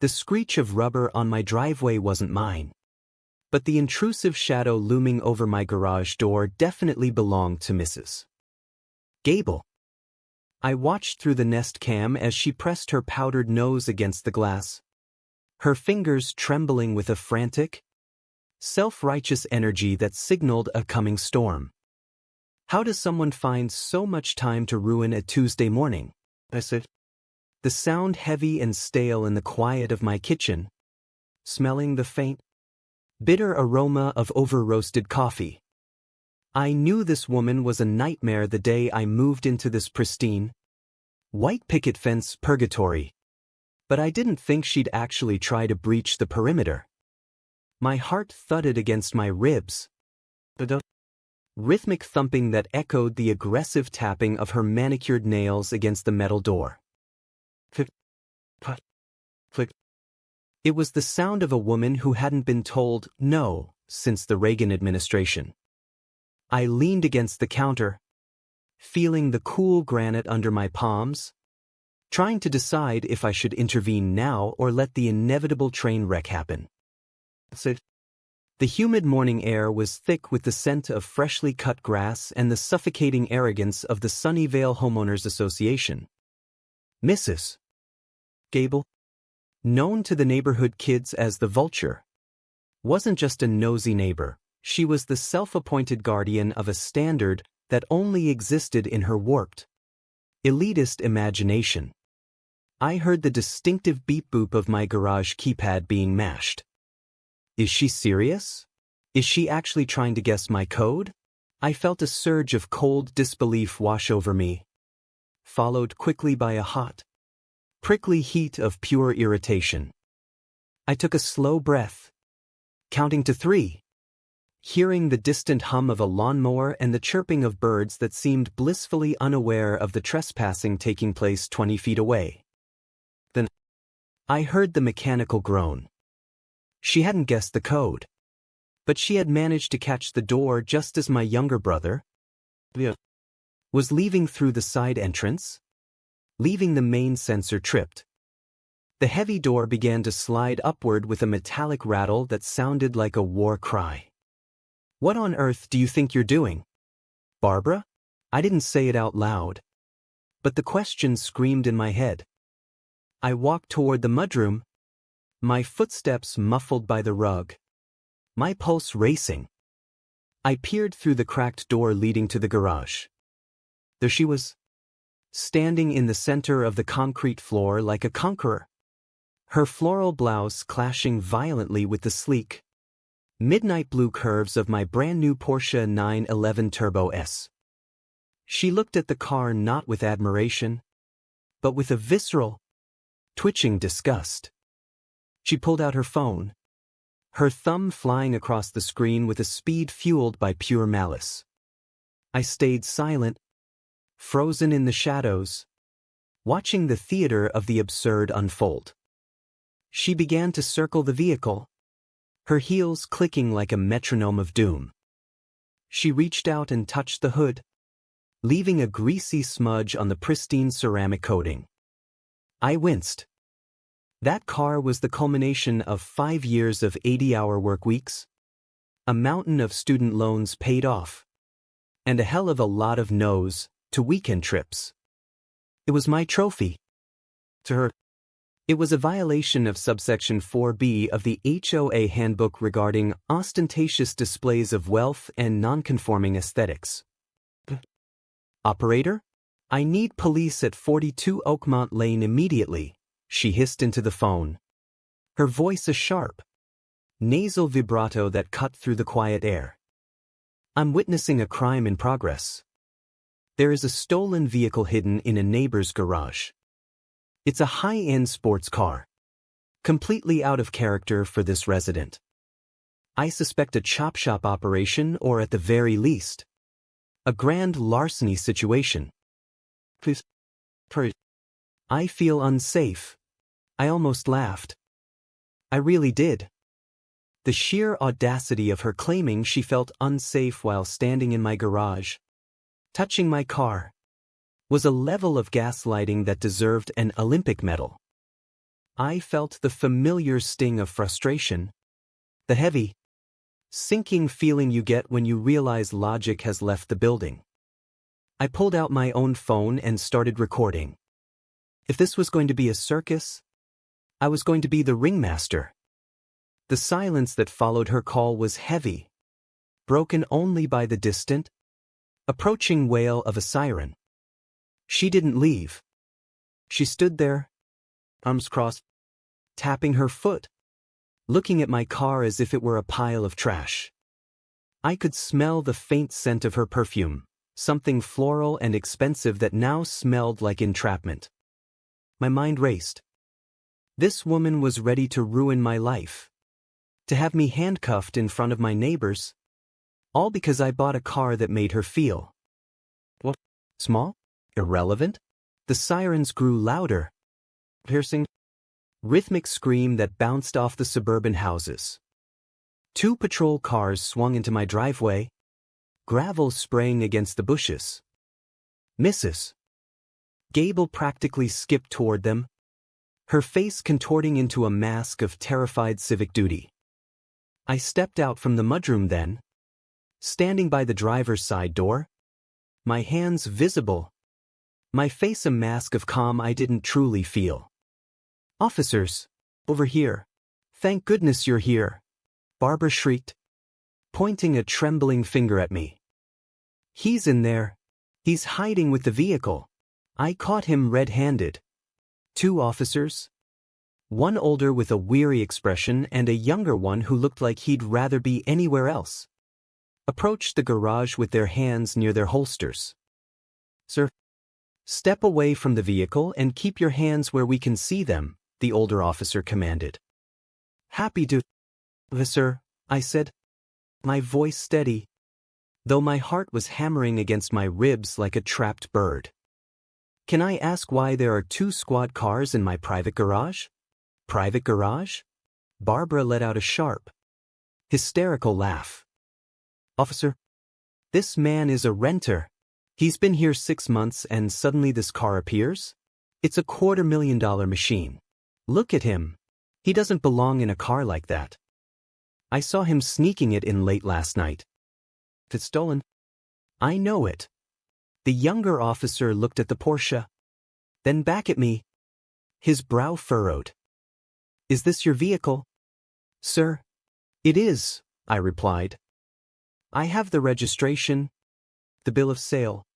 The screech of rubber on my driveway wasn't mine. But the intrusive shadow looming over my garage door definitely belonged to Mrs. Gable. I watched through the Nest Cam as she pressed her powdered nose against the glass, her fingers trembling with a frantic, self-righteous energy that signaled a coming storm. How does someone find so much time to ruin a Tuesday morning? I said. The sound heavy and stale in the quiet of my kitchen, smelling the faint, bitter aroma of over-roasted coffee. I knew this woman was a nightmare the day I moved into this pristine, white picket fence purgatory. But I didn't think she'd actually try to breach the perimeter. My heart thudded against my ribs. The rhythmic thumping that echoed the aggressive tapping of her manicured nails against the metal door. Click, click, click. It was the sound of a woman who hadn't been told no since the Reagan administration. I leaned against the counter, feeling the cool granite under my palms, trying to decide if I should intervene now or let the inevitable train wreck happen. The humid morning air was thick with the scent of freshly cut grass and the suffocating arrogance of the Sunnyvale Homeowners Association. Mrs. Gable, known to the neighborhood kids as the Vulture, wasn't just a nosy neighbor. She was the self-appointed guardian of a standard that only existed in her warped, elitist imagination. I heard the distinctive beep-boop of my garage keypad being mashed. Is she serious? Is she actually trying to guess my code? I felt a surge of cold disbelief wash over me, followed quickly by a hot, prickly heat of pure irritation. I took a slow breath, counting to 3, hearing the distant hum of a lawnmower and the chirping of birds that seemed blissfully unaware of the trespassing taking place 20 feet away. Then I heard the mechanical groan. She hadn't guessed the code, but she had managed to catch the door just as my younger brother was leaving through the side entrance, leaving the main sensor tripped. The heavy door began to slide upward with a metallic rattle that sounded like a war cry. What on earth do you think you're doing, Barbara? I didn't say it out loud, but the question screamed in my head. I walked toward the mudroom, my footsteps muffled by the rug, my pulse racing. I peered through the cracked door leading to the garage. There she was, standing in the center of the concrete floor like a conqueror, her floral blouse clashing violently with the sleek, midnight blue curves of my brand-new Porsche 911 Turbo S. She looked at the car not with admiration, but with a visceral, twitching disgust. She pulled out her phone, her thumb flying across the screen with a speed fueled by pure malice. I stayed silent, frozen in the shadows, watching the theater of the absurd unfold. She began to circle the vehicle, her heels clicking like a metronome of doom. She reached out and touched the hood, leaving a greasy smudge on the pristine ceramic coating. I winced. That car was the culmination of 5 years of 80-hour work weeks, a mountain of student loans paid off, and a hell of a lot of no's to weekend trips. It was my trophy. To her, it was a violation of subsection 4B of the HOA handbook regarding ostentatious displays of wealth and nonconforming aesthetics. Operator? I need police at 42 Oakmont Lane immediately, she hissed into the phone, her voice a sharp, nasal vibrato that cut through the quiet air. I'm witnessing a crime in progress. There is a stolen vehicle hidden in a neighbor's garage. It's a high-end sports car, completely out of character for this resident. I suspect a chop shop operation or at the very least, a grand larceny situation. Please. I feel unsafe. I almost laughed. I really did. The sheer audacity of her claiming she felt unsafe while standing in my garage, touching my car, was a level of gaslighting that deserved an Olympic medal. I felt the familiar sting of frustration, the heavy, sinking feeling you get when you realize logic has left the building. I pulled out my own phone and started recording. If this was going to be a circus, I was going to be the ringmaster. The silence that followed her call was heavy, broken only by the distant, approaching wail of a siren. She didn't leave. She stood there, arms crossed, tapping her foot, looking at my car as if it were a pile of trash. I could smell the faint scent of her perfume, something floral and expensive that now smelled like entrapment. My mind raced. This woman was ready to ruin my life. To have me handcuffed in front of my neighbors, all because I bought a car that made her feel, what? Small? Irrelevant? The sirens grew louder. Piercing, rhythmic scream that bounced off the suburban houses. 2 patrol cars swung into my driveway, gravel spraying against the bushes. Mrs. Gable practically skipped toward them, her face contorting into a mask of terrified civic duty. I stepped out from the mudroom then, standing by the driver's side door, my hands visible, my face a mask of calm I didn't truly feel. "Officers, over here. Thank goodness you're here," Barbara shrieked, pointing a trembling finger at me. "He's in there. He's hiding with the vehicle. I caught him red-handed." 2 officers, one older with a weary expression and a younger one who looked like he'd rather be anywhere else, approached the garage with their hands near their holsters. "Sir, step away from the vehicle and keep your hands where we can see them," the older officer commanded. "Happy to, sir," I said, my voice steady, though my heart was hammering against my ribs like a trapped bird. "Can I ask why there are 2 squad cars in my private garage?" "Private garage?" Barbara let out a sharp, hysterical laugh. "Officer, this man is a renter. He's been here 6 months and suddenly this car appears? It's a $250,000 machine. Look at him. He doesn't belong in a car like that. I saw him sneaking it in late last night. If it's stolen, I know it." The younger officer looked at the Porsche, then back at me, his brow furrowed. "Is this your vehicle?" "Sir, it is," I replied. "I have the registration, the bill of sale,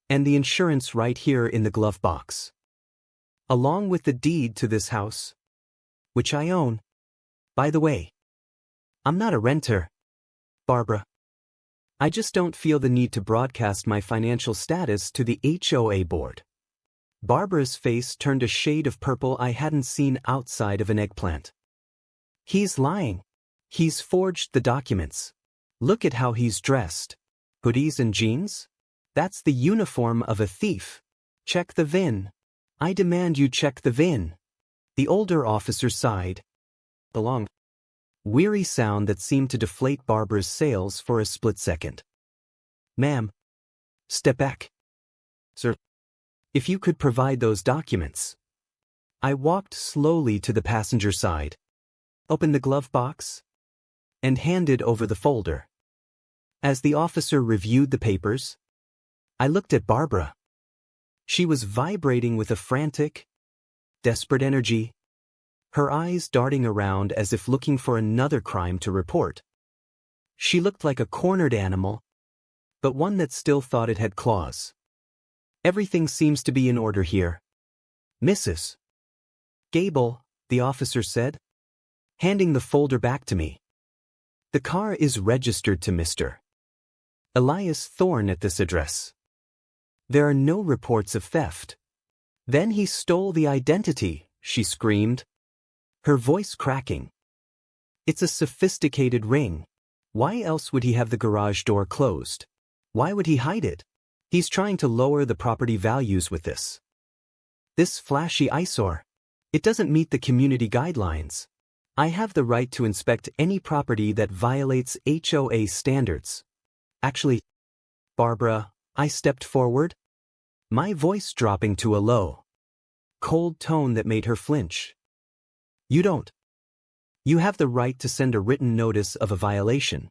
and the insurance right here in the glove box, along with the deed to this house, which I own. By the way, I'm not a renter, Barbara. I just don't feel the need to broadcast my financial status to the HOA board." Barbara's face turned a shade of purple I hadn't seen outside of an eggplant. "He's lying. He's forged the documents. Look at how he's dressed. Hoodies and jeans? That's the uniform of a thief. Check the VIN. I demand you check the VIN." The older officer sighed. The long, weary sound that seemed to deflate Barbara's sails for a split second. "Ma'am, step back." "Sir, if you could provide those documents." I walked slowly to the passenger side, opened the glove box, and handed over the folder. As the officer reviewed the papers, I looked at Barbara. She was vibrating with a frantic, desperate energy, her eyes darting around as if looking for another crime to report. She looked like a cornered animal, but one that still thought it had claws. "Everything seems to be in order here, Mrs. Gable," the officer said, handing the folder back to me. "The car is registered to Mr. Elias Thorne at this address. There are no reports of theft." "Then he stole the identity," she screamed, her voice cracking. "It's a sophisticated ring. Why else would he have the garage door closed? Why would he hide it? He's trying to lower the property values with this. This flashy eyesore. It doesn't meet the community guidelines. I have the right to inspect any property that violates HOA standards." "Actually, Barbara," I stepped forward, my voice dropping to a low, cold tone that made her flinch. You don't. You have the right to send a written notice of a violation.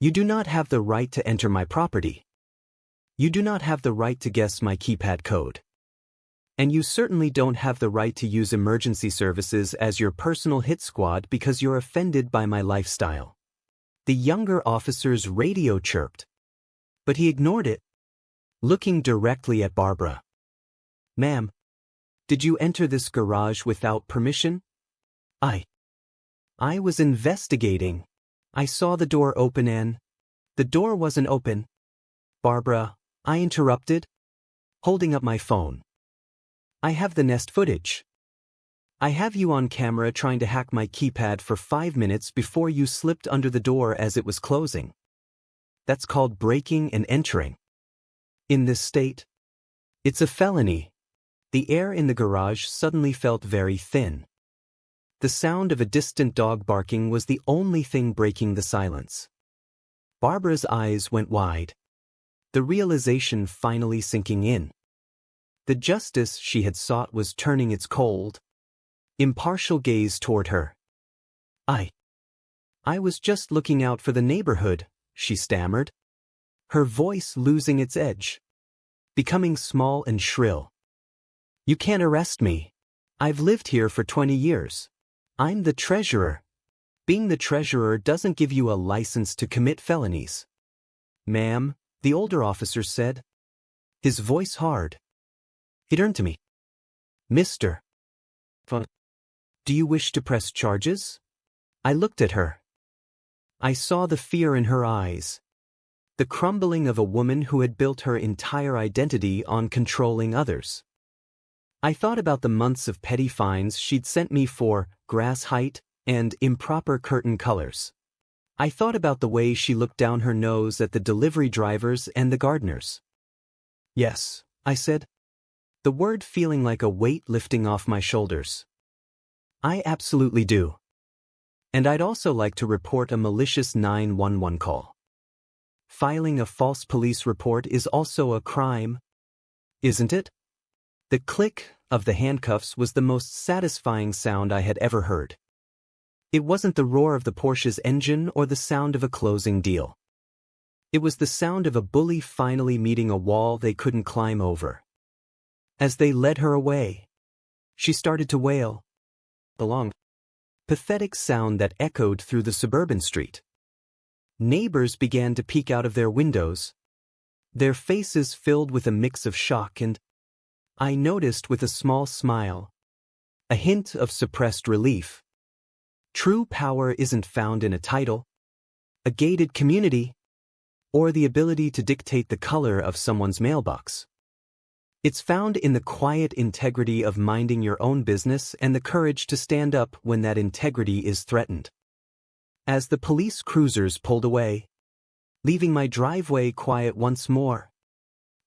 You do not have the right to enter my property. You do not have the right to guess my keypad code. And you certainly don't have the right to use emergency services as your personal hit squad because you're offended by my lifestyle. The younger officer's radio chirped. But he ignored it, looking directly at Barbara. Ma'am, did you enter this garage without permission? I was investigating. I saw the door open and the door wasn't open. Barbara, I interrupted, holding up my phone. I have the Nest footage. I have you on camera trying to hack my keypad for 5 minutes before you slipped under the door as it was closing. That's called breaking and entering. In this state, it's a felony. The air in the garage suddenly felt very thin. The sound of a distant dog barking was the only thing breaking the silence. Barbara's eyes went wide, the realization finally sinking in. The justice she had sought was turning its cold, impartial gaze toward her. I was just looking out for the neighborhood, she stammered, her voice losing its edge, becoming small and shrill. You can't arrest me. I've lived here for 20 years. I'm the treasurer. Being the treasurer doesn't give you a license to commit felonies. Ma'am, the older officer said, his voice hard. He turned to me. Mr. Do you wish to press charges? I looked at her. I saw the fear in her eyes, the crumbling of a woman who had built her entire identity on controlling others. I thought about the months of petty fines she'd sent me for grass height and improper curtain colors. I thought about the way she looked down her nose at the delivery drivers and the gardeners. Yes, I said, the word feeling like a weight lifting off my shoulders. I absolutely do. And I'd also like to report a malicious 911 call. Filing a false police report is also a crime, isn't it? The click of the handcuffs was the most satisfying sound I had ever heard. It wasn't the roar of the Porsche's engine or the sound of a closing deal. It was the sound of a bully finally meeting a wall they couldn't climb over. As they led her away, she started to wail. The long, pathetic sound that echoed through the suburban street. Neighbors began to peek out of their windows, their faces filled with a mix of shock and, I noticed with a small smile, a hint of suppressed relief. True power isn't found in a title, a gated community, or the ability to dictate the color of someone's mailbox. It's found in the quiet integrity of minding your own business and the courage to stand up when that integrity is threatened. As the police cruisers pulled away, leaving my driveway quiet once more,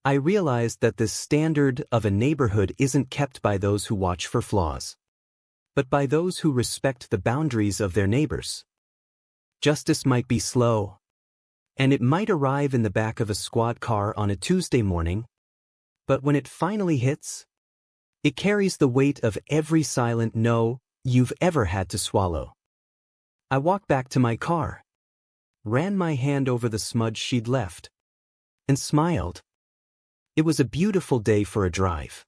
I realized that the standard of a neighborhood isn't kept by those who watch for flaws, but by those who respect the boundaries of their neighbors. Justice might be slow, and it might arrive in the back of a squad car on a Tuesday morning, but when it finally hits, it carries the weight of every silent no you've ever had to swallow. I walked back to my car, ran my hand over the smudge she'd left, and smiled. It was a beautiful day for a drive.